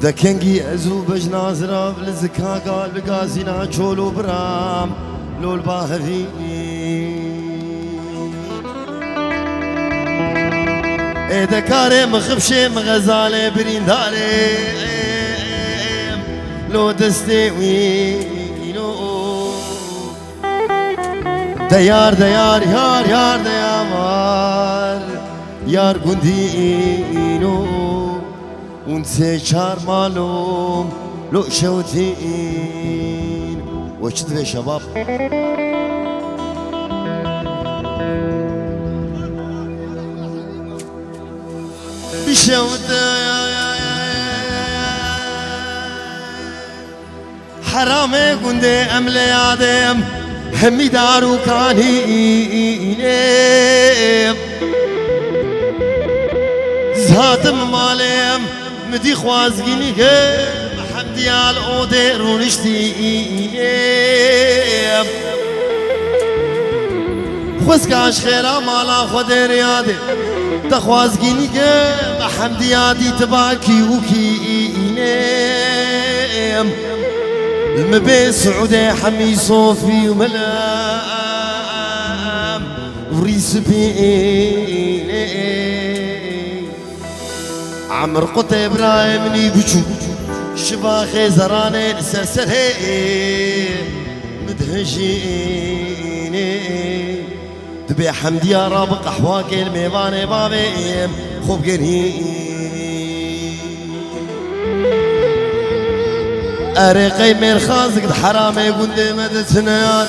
دكنجي أزو بجناز راب لزكا قال بقازينا شولو برام لو الباهذي دكاري مخبشي مغزالي بريندالي لو دستوينو ديار ديار يار يار ديار يار قندينو ونسي شار مالوم لو شوتين وش تبي شباب بشوت حرامي قندي أملي عدم همي دارو كان هينيم زهاتم ماليم مدي خوازقيني محمدي على الأودي رونشتيم خوزكاش خيرا مالا خودي ريادي تخوازقيني محمدي عادي تباكي وكينيم المبي سعودي حمي صوفي وملام وريس بيني عمر قط ابراهيم بجو شباخي زراني سرسري مدهجيني تبي حمدي يا رابق احواكي الميضاني بابيم خوب قريب أريقي من خازق حرامي يقول لي مدى سنيان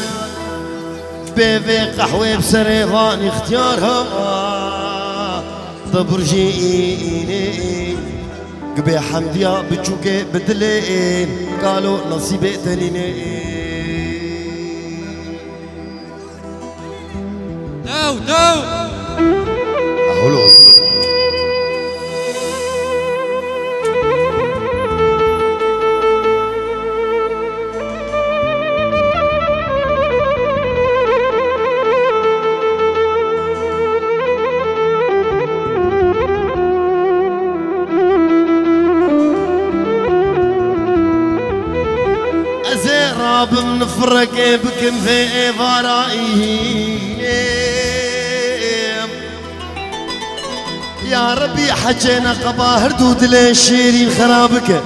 بيبي قحوي بسريفاني اختيارها طبرجيني قبي حمديا بتشوكي بدلين قالوا نصيبي تليني داو أهولوز راب منفرق بكم في فرائي يا ربي حجينا قباهر دود للشيرين خرابك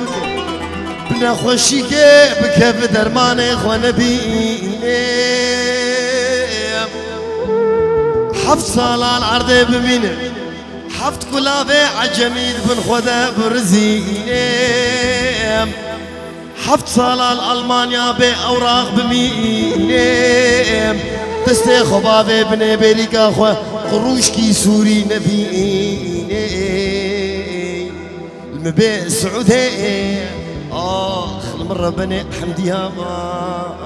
بنا خوشيك بك بدرماني خو نبي حفت صالان عرضي بمينه حفت كلافي عجميد بن خدا برزيني حفت صالان ألمانيا بأوراق بمينيم تستي خبابي بني بيريكا خو قروشكي سوري نبيني المبيع سعودي المرة بني حمديها ما